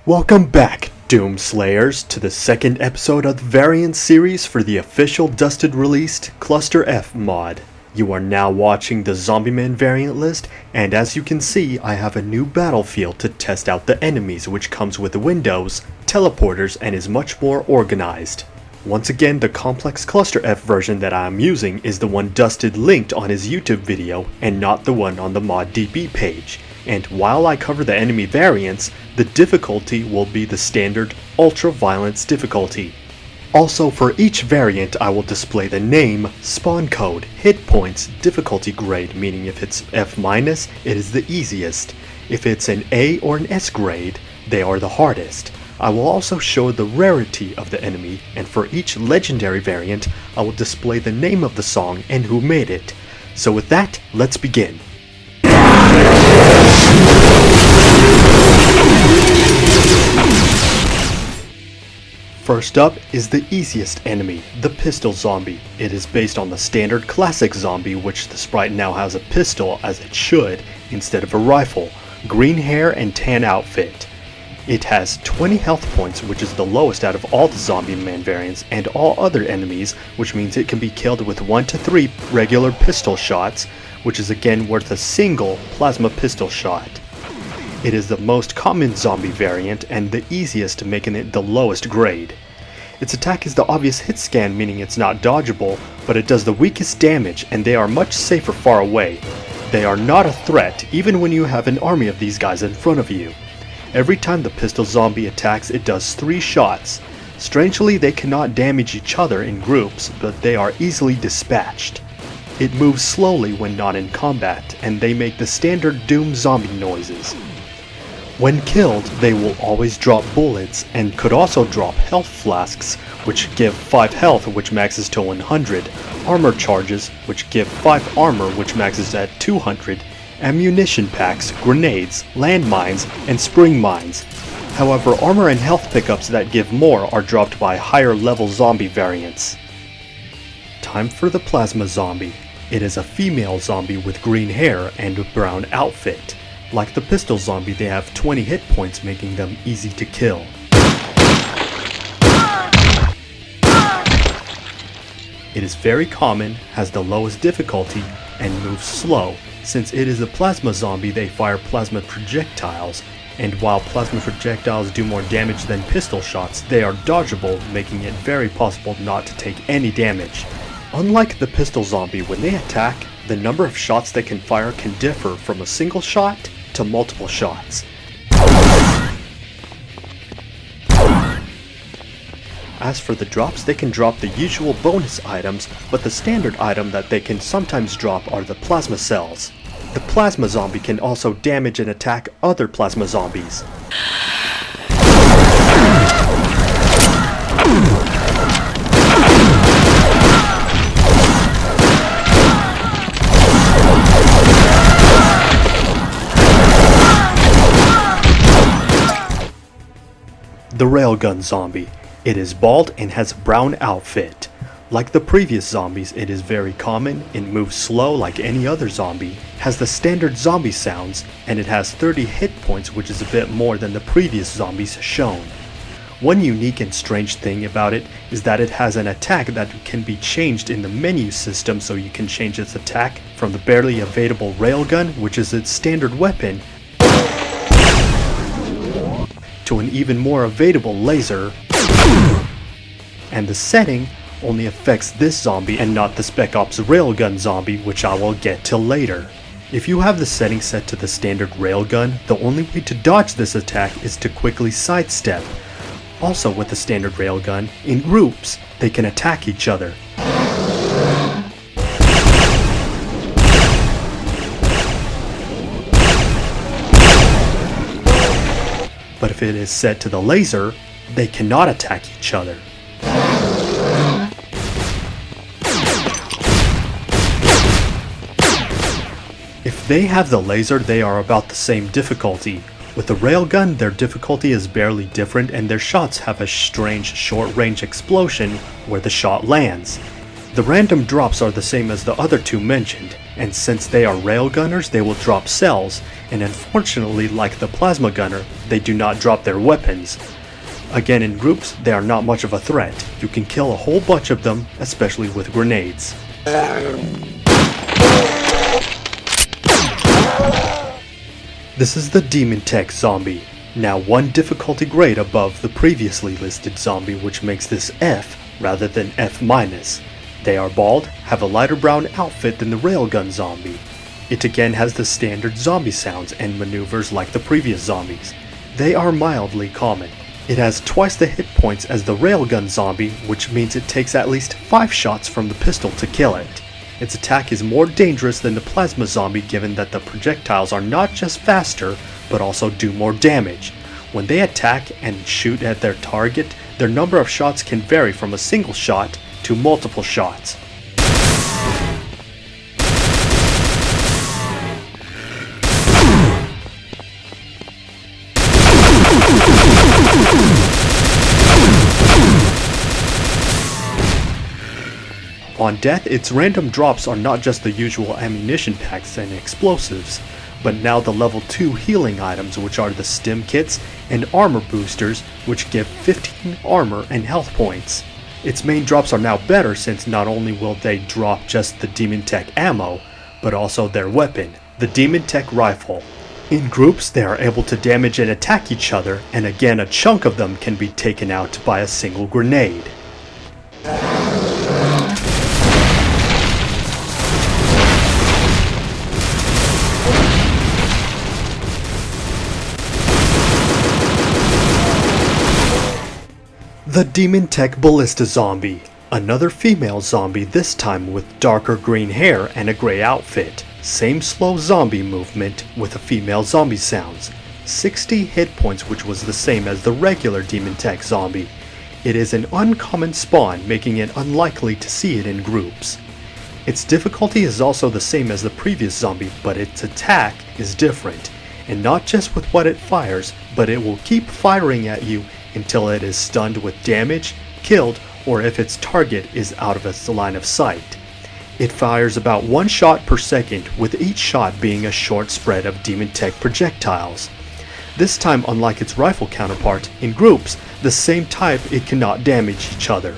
Welcome back, Doom Slayers, to the second episode of the variant series for the official dusted released Cluster F mod. You are now watching the Zombieman variant list, and as you can see, I have a new battlefield to test out the enemies, which comes with windows, teleporters, and is much more organized. Once again, the complex Cluster F version that I am using is the one Dusted linked on his YouTube video, and not the one on the mod DB page. And while I cover the enemy variants, the difficulty will be the standard Ultra Violence difficulty. Also, for each variant I will display the name, spawn code, hit points, difficulty grade, meaning if it's F-, it is the easiest. If it's an A or an S grade, they are the hardest. I will also show the rarity of the enemy, and for each legendary variant, I will display the name of the song and who made it. So with that, let's begin. First up is the easiest enemy, the Pistol Zombie. It is based on the standard classic zombie, which the sprite now has a pistol, as it should, instead of a rifle, green hair and tan outfit. It has 20 health points, which is the lowest out of all the Zombieman variants, and all other enemies, which means it can be killed with 1 to 3 regular pistol shots, which is again worth a single plasma pistol shot. It is the most common zombie variant and the easiest, making it the lowest grade. Its attack is the obvious hit scan, meaning it's not dodgeable, but it does the weakest damage and they are much safer far away. They are not a threat even when you have an army of these guys in front of you. Every time the pistol zombie attacks, it does 3 shots. Strangely, they cannot damage each other in groups, but they are easily dispatched. It moves slowly when not in combat, and they make the standard Doom zombie noises. When killed, they will always drop bullets, and could also drop health flasks, which give 5 health, which maxes to 100, armor charges, which give 5 armor, which maxes at 200, ammunition packs, grenades, landmines, and spring mines. However, armor and health pickups that give more are dropped by higher level zombie variants. Time for the Plasma Zombie. It is a female zombie with green hair and a brown outfit. Like the Pistol Zombie, they have 20 hit points, making them easy to kill. It is very common, has the lowest difficulty, and moves slow. Since it is a plasma zombie, they fire plasma projectiles, and while plasma projectiles do more damage than pistol shots, they are dodgeable, making it very possible not to take any damage. Unlike the Pistol Zombie, when they attack, the number of shots they can fire can differ from a single shot to multiple shots. As for the drops, they can drop the usual bonus items, but the standard item that they can sometimes drop are the plasma cells. The Plasma Zombie can also damage and attack other plasma zombies. The Railgun Zombie. It is bald and has a brown outfit. Like the previous zombies, it is very common, it moves slow like any other zombie, has the standard zombie sounds, and it has 30 hit points, which is a bit more than the previous zombies shown. One unique and strange thing about it is that it has an attack that can be changed in the menu system, so you can change its attack from the barely evadable railgun, which is its standard weapon, to an even more evadable laser, and the setting only affects this zombie and not the Spec Ops Railgun Zombie, which I will get to later. If you have the setting set to the standard railgun, the only way to dodge this attack is to quickly sidestep. Also with the standard railgun, in groups, they can attack each other. But if it is set to the laser, they cannot attack each other. If they have the laser, they are about the same difficulty. With the railgun, their difficulty is barely different, and their shots have a strange short-range explosion where the shot lands. The random drops are the same as the other two mentioned, and since they are railgunners, they will drop cells, and unfortunately, like the plasma gunner, they do not drop their weapons. Again, in groups, they are not much of a threat. You can kill a whole bunch of them, especially with grenades. This is the Demon Tech Zombie, now one difficulty grade above the previously listed zombie, which makes this F rather than F-. They are bald, have a lighter brown outfit than the Railgun Zombie. It again has the standard zombie sounds and maneuvers like the previous zombies. They are mildly common. It has twice the hit points as the Railgun Zombie, which means it takes at least 5 shots from the pistol to kill it. Its attack is more dangerous than the Plasma Zombie given that the projectiles are not just faster, but also do more damage. When they attack and shoot at their target, their number of shots can vary from a single shot to multiple shots. On death, its random drops are not just the usual ammunition packs and explosives, but now the level 2 healing items, which are the stim kits and armor boosters, which give 15 armor and health points. Its main drops are now better since not only will they drop just the Demon Tech ammo, but also their weapon, the Demon Tech rifle. In groups, they are able to damage and attack each other, and again a chunk of them can be taken out by a single grenade. The Demon Tech Ballista Zombie, another female zombie, this time with darker green hair and a grey outfit. Same slow zombie movement with a female zombie sounds. 60 hit points, which was the same as the regular Demon Tech Zombie. It is an uncommon spawn, making it unlikely to see it in groups. Its difficulty is also the same as the previous zombie, but its attack is different. And not just with what it fires, but it will keep firing at you until it is stunned with damage, killed, or if its target is out of its line of sight. It fires about 1 shot per second, with each shot being a short spread of Demon Tech projectiles. This time, unlike its rifle counterpart, in groups, the same type, it cannot damage each other.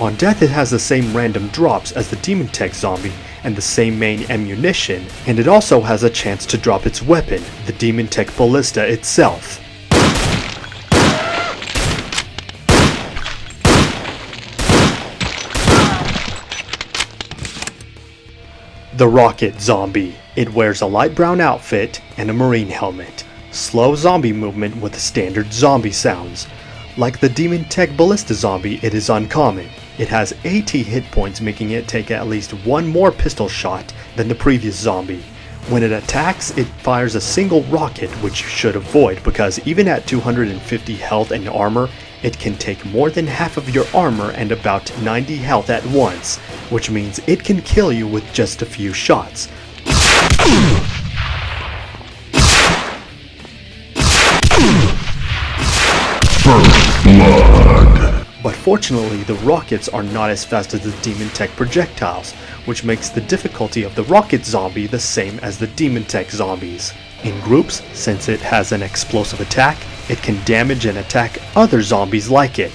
On death, it has the same random drops as the Demon Tech Zombie and the same main ammunition, and it also has a chance to drop its weapon, the Demon Tech Ballista itself. The Rocket Zombie. It wears a light brown outfit and a marine helmet. Slow zombie movement with standard zombie sounds. Like the Demon Tech Ballista Zombie, it is uncommon. It has 80 hit points, making it take at least 1 more pistol shot than the previous zombie. When it attacks, it fires a single rocket, which you should avoid because even at 250 health and armor, it can take more than half of your armor and about 90 health at once, which means it can kill you with just a few shots. First blood. But fortunately, the rockets are not as fast as the Demon Tech projectiles, which makes the difficulty of the Rocket Zombie the same as the Demon Tech Zombies. In groups, since it has an explosive attack, it can damage and attack other zombies like it.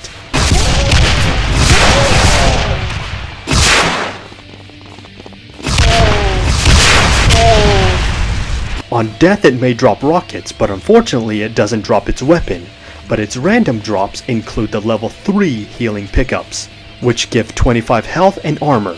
On death, it may drop rockets, but unfortunately it doesn't drop its weapon. But its random drops include the level 3 healing pickups, which give 25 health and armor.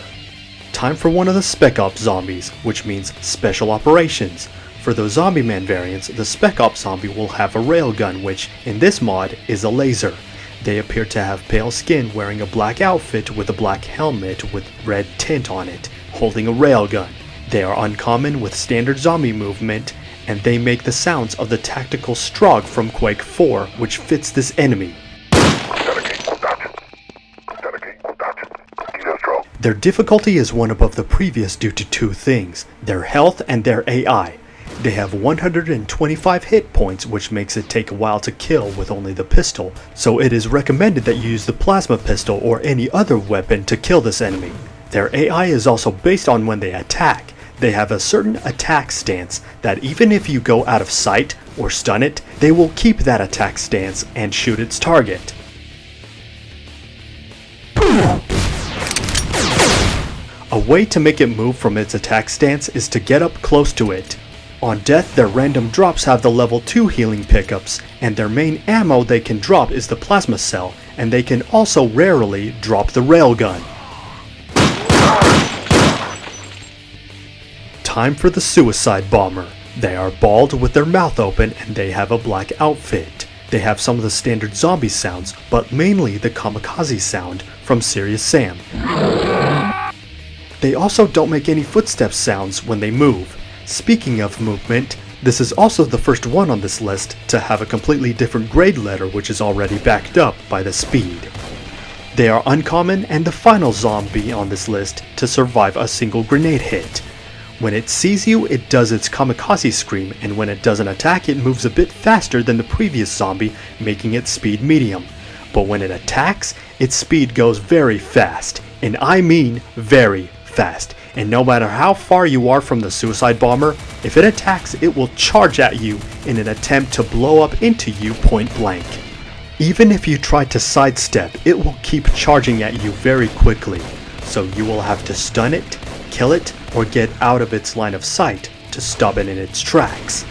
Time for one of the Spec Ops zombies, which means Special Operations. For those Zombieman variants, the Spec Ops zombie will have a railgun, which, in this mod, is a laser. They appear to have pale skin, wearing a black outfit with a black helmet with red tint on it, holding a railgun. They are uncommon with standard zombie movement, and they make the sounds of the tactical Strogg from Quake 4, which fits this enemy. Their difficulty is one above the previous due to 2 things, their health and their AI. They have 125 hit points, which makes it take a while to kill with only the pistol, so it is recommended that you use the plasma pistol or any other weapon to kill this enemy. Their AI is also based on when they attack. They have a certain attack stance that even if you go out of sight or stun it, they will keep that attack stance and shoot its target. A way to make it move from its attack stance is to get up close to it. On death, their random drops have the level 2 healing pickups, and their main ammo they can drop is the plasma cell, and they can also rarely drop the railgun. Time for the suicide bomber. They are bald with their mouth open and they have a black outfit. They have some of the standard zombie sounds, but mainly the kamikaze sound from Serious Sam. They also don't make any footstep sounds when they move. Speaking of movement, this is also the first one on this list to have a completely different grade letter, which is already backed up by the speed. They are uncommon and the final zombie on this list to survive a single grenade hit. When it sees you, it does its kamikaze scream, and when it doesn't attack, it moves a bit faster than the previous zombie, making its speed medium. But when it attacks, its speed goes very fast, and I mean very fast. And no matter how far you are from the suicide bomber, if it attacks, it will charge at you in an attempt to blow up into you point blank. Even if you try to sidestep, it will keep charging at you very quickly, so you will have to stun it, kill it, or get out of its line of sight to stop it in its tracks.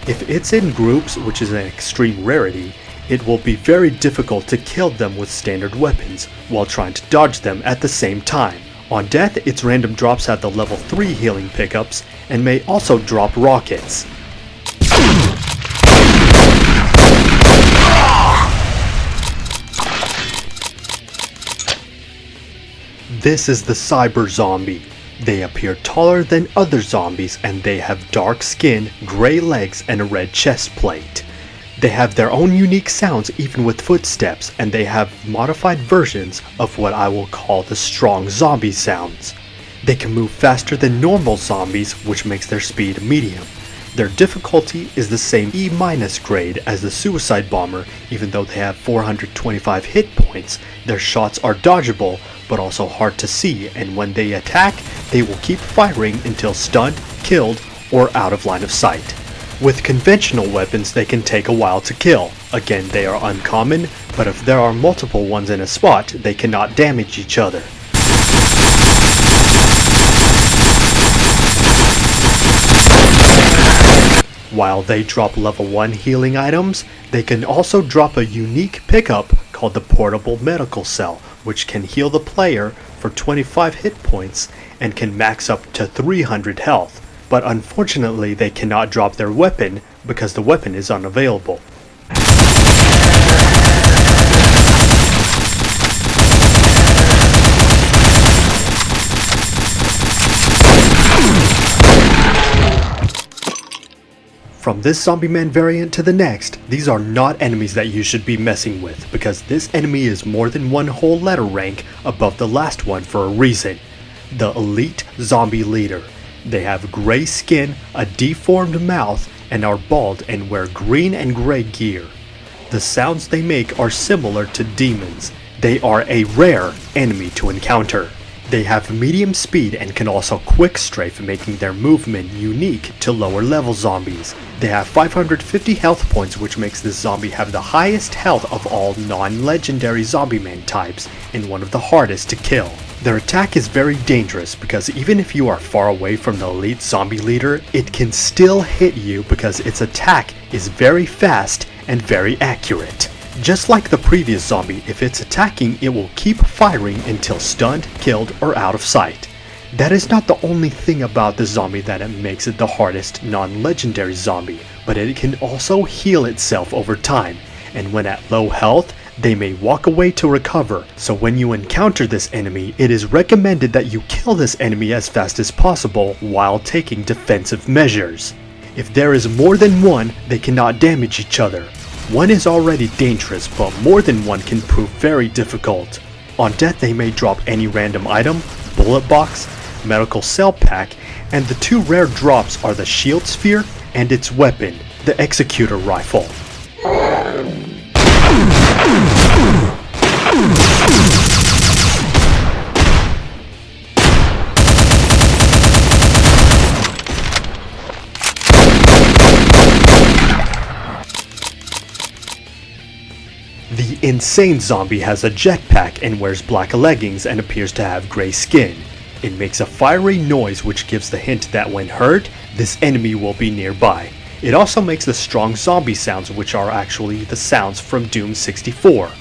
If it's in groups, which is an extreme rarity, it will be very difficult to kill them with standard weapons while trying to dodge them at the same time. On death, its random drops have the level 3 healing pickups and may also drop rockets. This is the Cyber Zombie. They appear taller than other zombies and they have dark skin, gray legs, and a red chest plate. They have their own unique sounds even with footsteps, and they have modified versions of what I will call the strong zombie sounds. They can move faster than normal zombies, which makes their speed medium. Their difficulty is the same E- grade as the suicide bomber. Even though they have 425 hit points, their shots are dodgeable but also hard to see, and when they attack, they will keep firing until stunned, killed, or out of line of sight. With conventional weapons, they can take a while to kill. Again, they are uncommon, but if there are multiple ones in a spot, they cannot damage each other. While they drop level 1 healing items, they can also drop a unique pickup called the Portable Medical Cell, which can heal the player for 25 hit points and can max up to 300 health. But unfortunately they cannot drop their weapon because the weapon is unavailable. From this Zombieman variant to the next, these are not enemies that you should be messing with, because this enemy is more than one whole letter rank above the last one for a reason. The Elite Zombie Leader. They have gray skin, a deformed mouth, and are bald and wear green and gray gear. The sounds they make are similar to demons. They are a rare enemy to encounter. They have medium speed and can also quick strafe, making their movement unique to lower level zombies. They have 550 health points, which makes this zombie have the highest health of all non-legendary Zombieman types and one of the hardest to kill. Their attack is very dangerous because even if you are far away from the Elite Zombie Leader, it can still hit you because its attack is very fast and very accurate. Just like the previous zombie, if it's attacking, it will keep firing until stunned, killed, or out of sight. That is not the only thing about this zombie that makes it the hardest non-legendary zombie, but it can also heal itself over time, and when at low health, they may walk away to recover. So when you encounter this enemy, it is recommended that you kill this enemy as fast as possible while taking defensive measures. If there is more than one, they cannot damage each other. One is already dangerous, but more than one can prove very difficult. On death, they may drop any random item, bullet box, medical cell pack, and the two rare drops are the shield sphere and its weapon, the executor rifle. The Insane Zombie has a jetpack and wears black leggings and appears to have grey skin. It makes a fiery noise which gives the hint that when hurt, this enemy will be nearby. It also makes the strong zombie sounds, which are actually the sounds from Doom 64.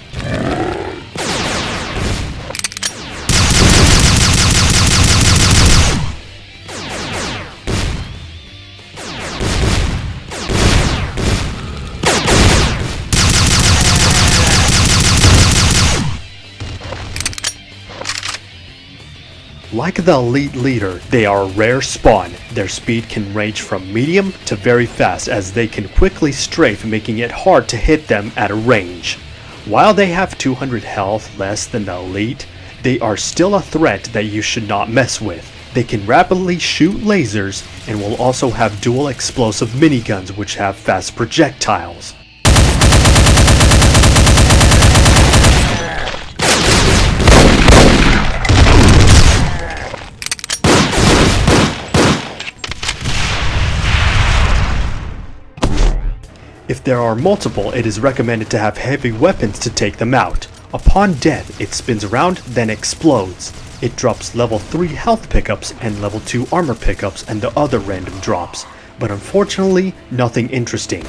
Like the elite leader, they are a rare spawn. Their speed can range from medium to very fast, as they can quickly strafe, making it hard to hit them at a range. While they have 200 health less than the elite, they are still a threat that you should not mess with. They can rapidly shoot lasers and will also have dual explosive miniguns which have fast projectiles. If there are multiple, it is recommended to have heavy weapons to take them out. Upon death, it spins around, then explodes. It drops level 3 health pickups and level 2 armor pickups and the other random drops, but unfortunately, nothing interesting.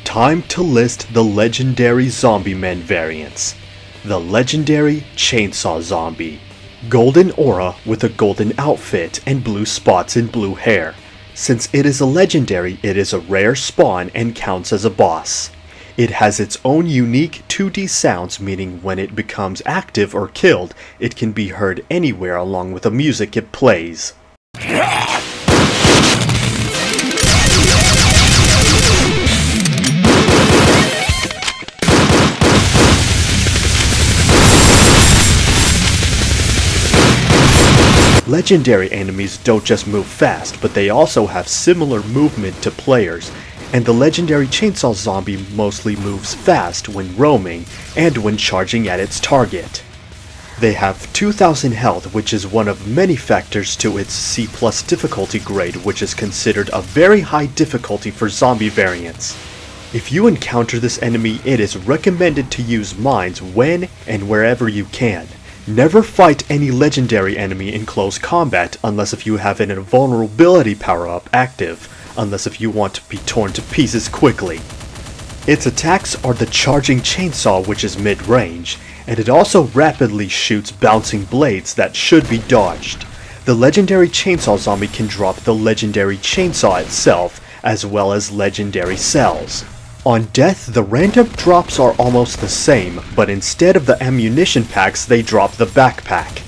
Time to list the legendary Zombieman variants. The legendary Chainsaw Zombie. Golden aura with a golden outfit and blue spots in blue hair. Since it is a legendary, it is a rare spawn and counts as a boss. It has its own unique 2D sounds, meaning when it becomes active or killed, it can be heard anywhere along with the music it plays. Legendary enemies don't just move fast, but they also have similar movement to players, and the legendary Chainsaw Zombie mostly moves fast when roaming and when charging at its target. They have 2000 health, which is one of many factors to its C+ difficulty grade, which is considered a very high difficulty for zombie variants. If you encounter this enemy, it is recommended to use mines when and wherever you can. Never fight any legendary enemy in close combat unless if you have an invulnerability power-up active, unless if you want to be torn to pieces quickly. Its attacks are the charging chainsaw, which is mid-range, and it also rapidly shoots bouncing blades that should be dodged. The legendary Chainsaw Zombie can drop the legendary chainsaw itself, as well as legendary cells. On death, the random drops are almost the same, but instead of the ammunition packs, they drop the backpack.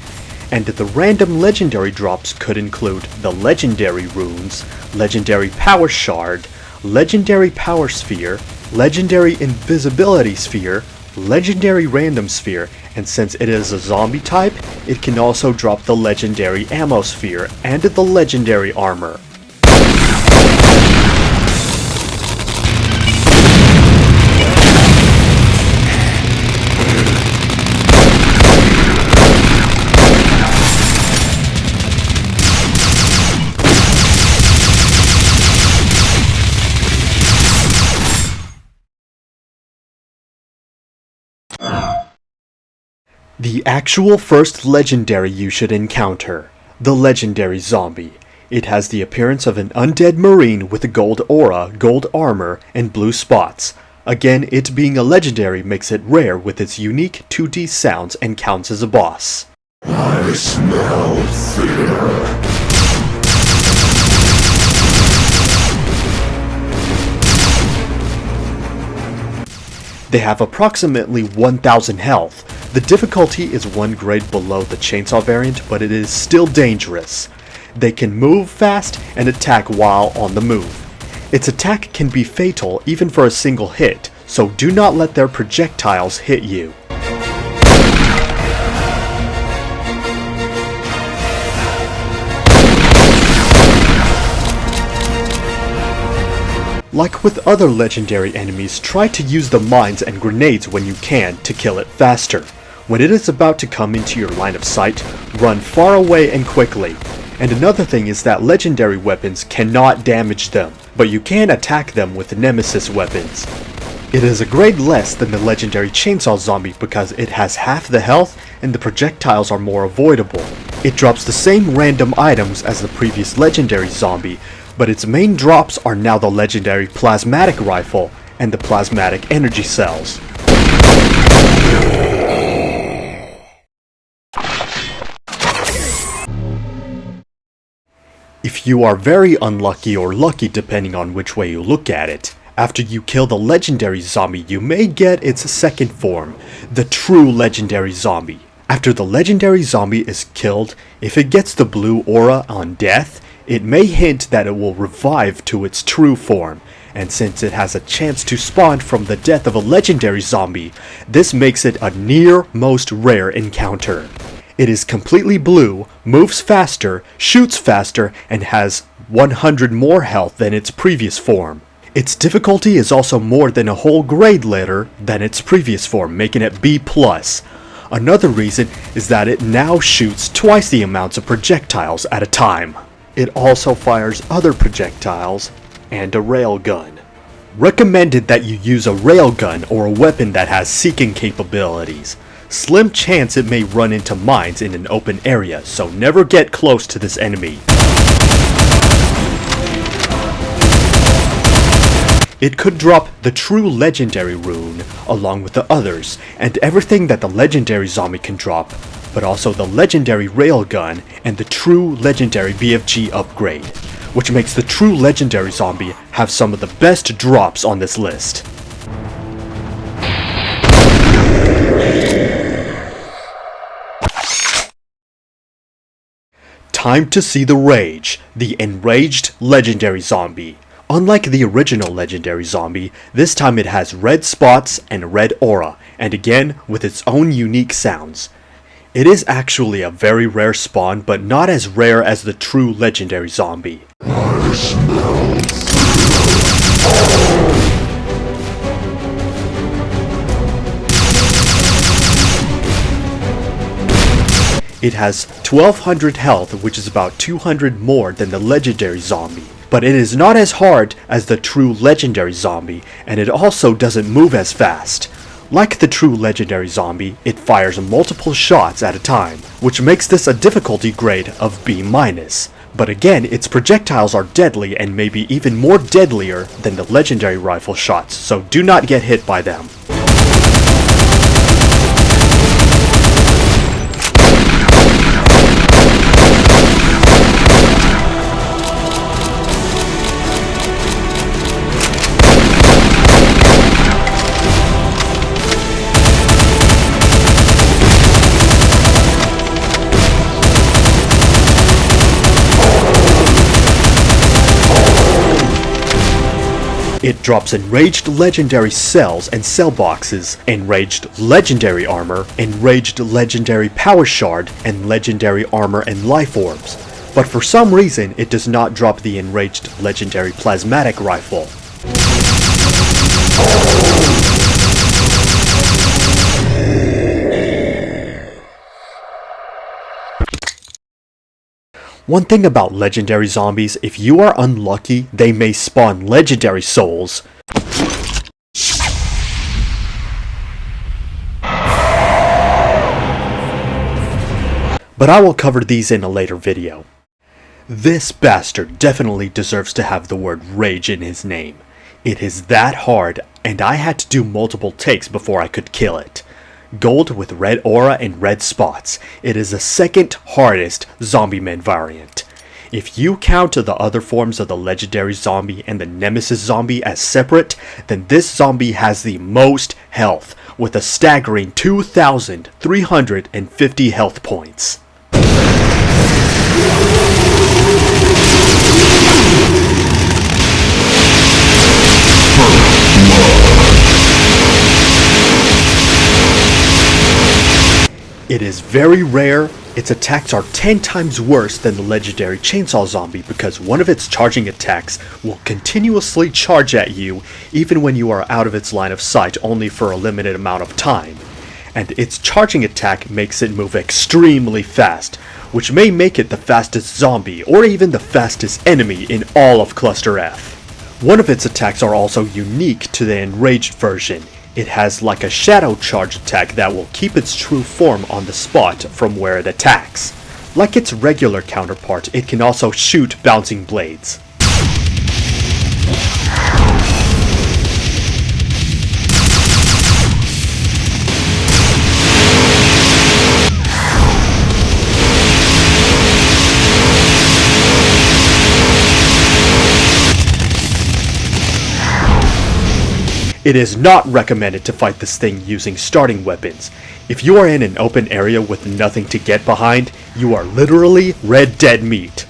And the random legendary drops could include the legendary runes, legendary power shard, legendary power sphere, legendary invisibility sphere, legendary random sphere, and since it is a zombie type, it can also drop the legendary ammo sphere and the legendary armor. The actual first legendary you should encounter, the legendary Zombie. It has the appearance of an undead marine with a gold aura, gold armor, and blue spots. Again, it being a legendary makes it rare with its unique 2D sounds and counts as a boss. I smell fear. They have approximately 1000 health. The difficulty is 1 grade below the chainsaw variant, but it is still dangerous. They can move fast and attack while on the move. Its attack can be fatal even for a single hit, so do not let their projectiles hit you. Like with other legendary enemies, try to use the mines and grenades when you can to kill it faster. When it is about to come into your line of sight, run far away and quickly. And another thing is that legendary weapons cannot damage them, but you can attack them with Nemesis weapons. It is a grade less than the legendary Chainsaw Zombie because it has half the health and the projectiles are more avoidable. It drops the same random items as the previous legendary zombie, but its main drops are now the legendary plasmatic rifle and the plasmatic energy cells. If you are very unlucky or lucky depending on which way you look at it, after you kill the legendary zombie you may get its second form, the true legendary zombie. After the legendary zombie is killed, if it gets the blue aura on death, it may hint that it will revive to its true form, and since it has a chance to spawn from the death of a legendary zombie, this makes it a near most rare encounter. It is completely blue, moves faster, shoots faster, and has 100 more health than its previous form. Its difficulty is also more than a whole grade later than its previous form, making it B+. Another reason is that it now shoots twice the amounts of projectiles at a time. It also fires other projectiles and a railgun. Recommended that you use a railgun or a weapon that has seeking capabilities. Slim chance it may run into mines in an open area, so never get close to this enemy. It could drop the true legendary rune along with the others, and everything that the legendary zombie can drop, but also the legendary railgun and the true legendary BFG upgrade, which makes the true legendary zombie have some of the best drops on this list. Time to see the rage, the Enraged legendary zombie. Unlike the original legendary zombie, this time it has red spots and red aura, and again with its own unique sounds. It is actually a very rare spawn, but not as rare as the true legendary zombie. It has 1200 health, which is about 200 more than the legendary zombie. But it is not as hard as the true legendary zombie, and it also doesn't move as fast. Like the true legendary zombie, it fires multiple shots at a time, which makes this a difficulty grade of B-. But again, its projectiles are deadly and maybe even more deadlier than the legendary rifle shots, so do not get hit by them. It drops Enraged legendary cells and cell boxes, Enraged legendary armor, Enraged legendary power shard, and legendary armor and life orbs. But for some reason, it does not drop the Enraged legendary plasmatic rifle. One thing about legendary zombies, if you are unlucky, they may spawn legendary souls. But I will cover these in a later video. This bastard definitely deserves to have the word rage in his name. It is that hard, and I had to do multiple takes before I could kill it. Gold with red aura and red spots. It is the second hardest Zombieman variant. If you count the other forms of the legendary zombie and the Nemesis zombie as separate, then this zombie has the most health, with a staggering 2,350 health points. It is very rare. Its attacks are 10 times worse than the legendary Chainsaw Zombie because one of its charging attacks will continuously charge at you even when you are out of its line of sight only for a limited amount of time. And its charging attack makes it move extremely fast, which may make it the fastest zombie or even the fastest enemy in all of Cluster F. One of its attacks are also unique to the Enraged version. It has like a shadow charge attack that will keep its true form on the spot from where it attacks. Like its regular counterpart, it can also shoot bouncing blades. It is not recommended to fight this thing using starting weapons. If you are in an open area with nothing to get behind, you are literally red dead meat.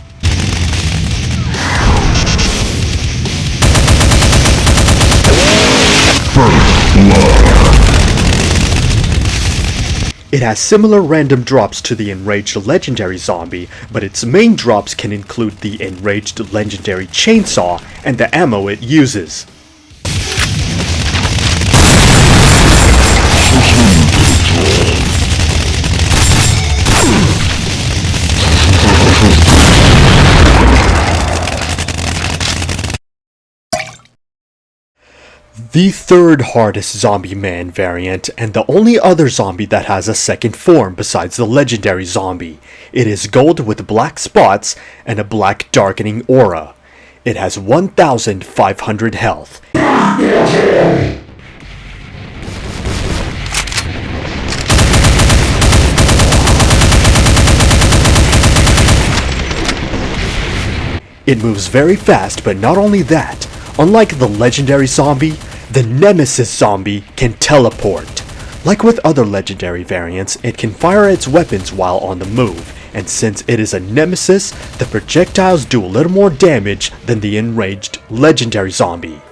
It has similar random drops to the Enraged Legendary Zombie, but its main drops can include the Enraged Legendary Chainsaw and the ammo it uses. The third hardest Zombieman variant, and the only other zombie that has a second form besides the legendary zombie. It is gold with black spots and a black darkening aura. It has 1,500 health. It moves very fast, but not only that. Unlike the legendary zombie, the Nemesis Zombie can teleport. Like with other legendary variants, it can fire its weapons while on the move, and since it is a Nemesis, the projectiles do a little more damage than the Enraged legendary zombie.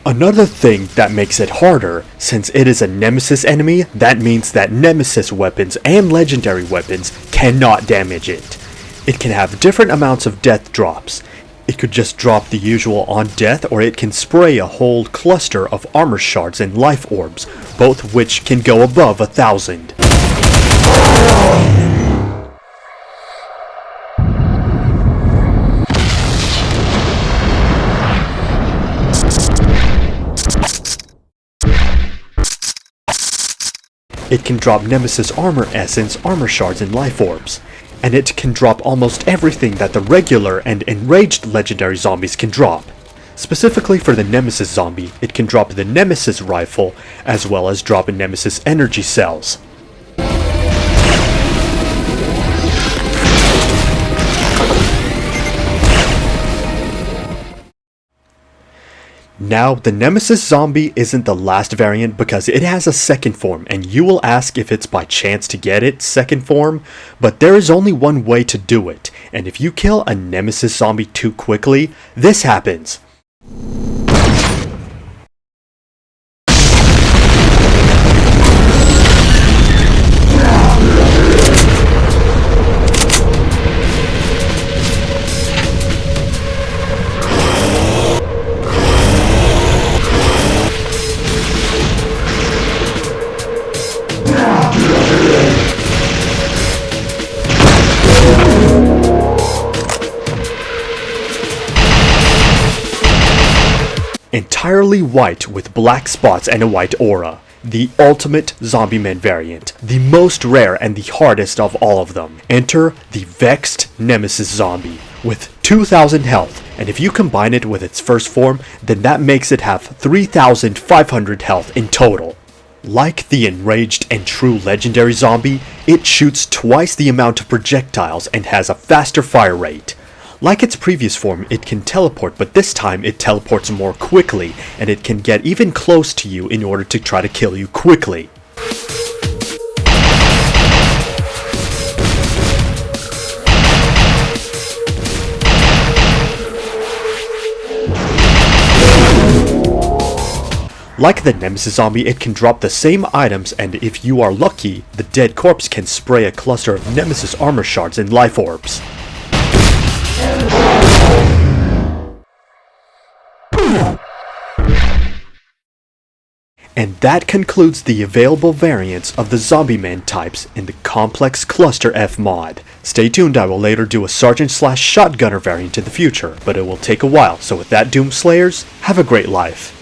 Another thing that makes it harder, since it is a Nemesis enemy, that means that Nemesis weapons and legendary weapons cannot damage it. It can have different amounts of death drops. It could just drop the usual on death, or it can spray a whole cluster of armor shards and life orbs, both of which can go above 1,000. It can drop Nemesis armor essence, armor shards, and life orbs. And it can drop almost everything that the regular and Enraged legendary zombies can drop. Specifically for the Nemesis zombie, it can drop the Nemesis rifle, as well as drop Nemesis energy cells. Now, the Nemesis Zombie isn't the last variant because it has a second form, and you will ask if it's by chance to get its second form, but there is only one way to do it, and if you kill a Nemesis Zombie too quickly, this happens. Entirely white with black spots and a white aura. The ultimate Zombieman variant. The most rare and the hardest of all of them. Enter the Vexed Nemesis Zombie with 2,000 health, and if you combine it with its first form, then that makes it have 3,500 health in total. Like the Enraged and true legendary zombie, it shoots twice the amount of projectiles and has a faster fire rate. Like its previous form, it can teleport, but this time it teleports more quickly, and it can get even close to you in order to try to kill you quickly. Like the Nemesis Zombie, it can drop the same items, and if you are lucky, the dead corpse can spray a cluster of Nemesis armor shards and life orbs. And that concludes the available variants of the Zombieman types in the Complex Cluster F mod. Stay tuned, I will later do a Sergeant/Shotgunner variant in the future, but it will take a while, so with that, Doom Slayers, have a great life.